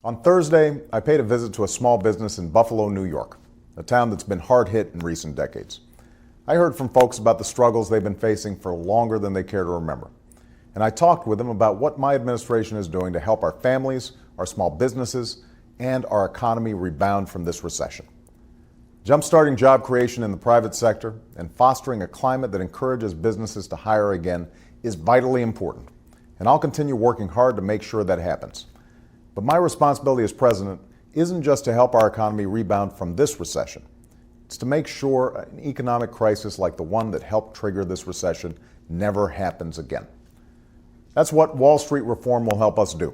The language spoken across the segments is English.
On Thursday, I paid a visit to a small business in Buffalo, New York, a town that's been hard hit in recent decades. I heard from folks about the struggles they've been facing for longer than they care to remember. And I talked with them about what my administration is doing to help our families, our small businesses, and our economy rebound from this recession. Jumpstarting job creation in the private sector and fostering a climate that encourages businesses to hire again is vitally important. And I'll continue working hard to make sure that happens. But my responsibility as president isn't just to help our economy rebound from this recession. It's to make sure an economic crisis like the one that helped trigger this recession never happens again. That's what Wall Street reform will help us do.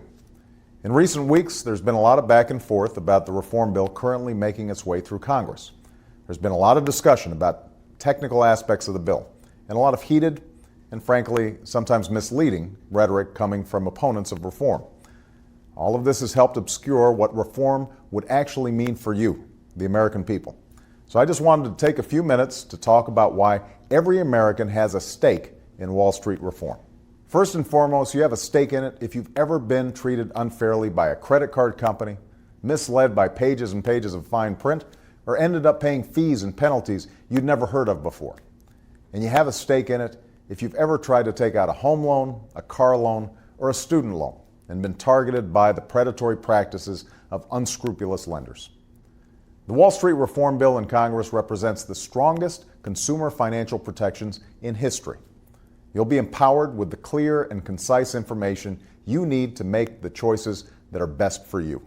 In recent weeks, there's been a lot of back and forth about the reform bill currently making its way through Congress. There's been a lot of discussion about technical aspects of the bill, and a lot of heated and frankly, sometimes misleading rhetoric coming from opponents of reform. All of this has helped obscure what reform would actually mean for you, the American people. So I just wanted to take a few minutes to talk about why every American has a stake in Wall Street reform. First and foremost, you have a stake in it if you've ever been treated unfairly by a credit card company, misled by pages and pages of fine print, or ended up paying fees and penalties you'd never heard of before. And you have a stake in it if you've ever tried to take out a home loan, a car loan, or a student loan, and been targeted by the predatory practices of unscrupulous lenders. The Wall Street Reform Bill in Congress represents the strongest consumer financial protections in history. You'll be empowered with the clear and concise information you need to make the choices that are best for you.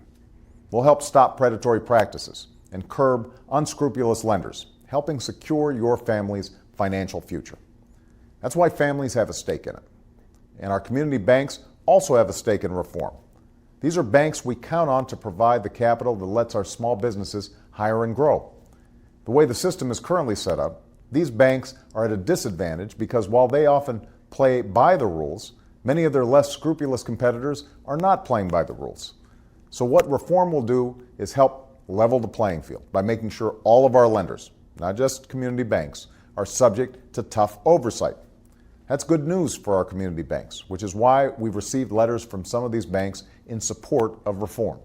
We'll help stop predatory practices and curb unscrupulous lenders, helping secure your family's financial future. That's why families have a stake in it. And our community banks also have a stake in reform. These are banks we count on to provide the capital that lets our small businesses hire and grow. The way the system is currently set up, these banks are at a disadvantage because while they often play by the rules, many of their less scrupulous competitors are not playing by the rules. So what reform will do is help level the playing field by making sure all of our lenders, not just community banks, are subject to tough oversight. That's good news for our community banks, which is why we've received letters from some of these banks in support of reform.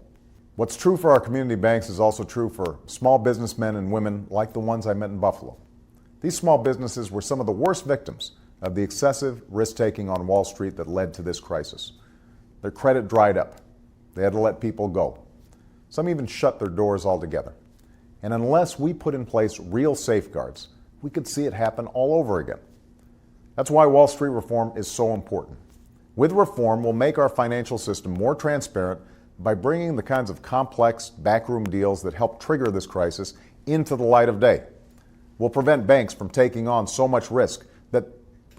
What's true for our community banks is also true for small businessmen and women like the ones I met in Buffalo. These small businesses were some of the worst victims of the excessive risk-taking on Wall Street that led to this crisis. Their credit dried up. They had to let people go. Some even shut their doors altogether. And unless we put in place real safeguards, we could see it happen all over again. That's why Wall Street reform is so important. With reform, we'll make our financial system more transparent by bringing the kinds of complex backroom deals that help trigger this crisis into the light of day. We'll prevent banks from taking on so much risk that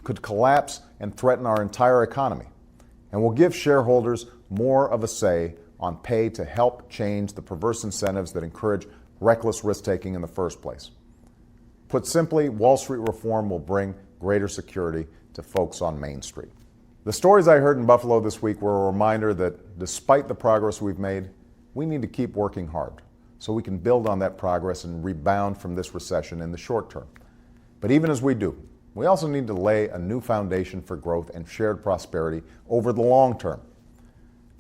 could collapse and threaten our entire economy. And we'll give shareholders more of a say on pay to help change the perverse incentives that encourage reckless risk-taking in the first place. Put simply, Wall Street reform will bring greater security to folks on Main Street. The stories I heard in Buffalo this week were a reminder that despite the progress we've made, we need to keep working hard so we can build on that progress and rebound from this recession in the short term. But even as we do, we also need to lay a new foundation for growth and shared prosperity over the long term.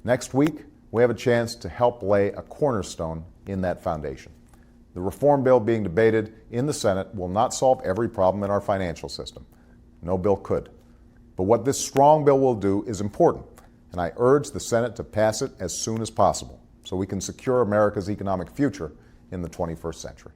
Next week, we have a chance to help lay a cornerstone in that foundation. The reform bill being debated in the Senate will not solve every problem in our financial system. No bill could. But what this strong bill will do is important, and I urge the Senate to pass it as soon as possible so we can secure America's economic future in the 21st century.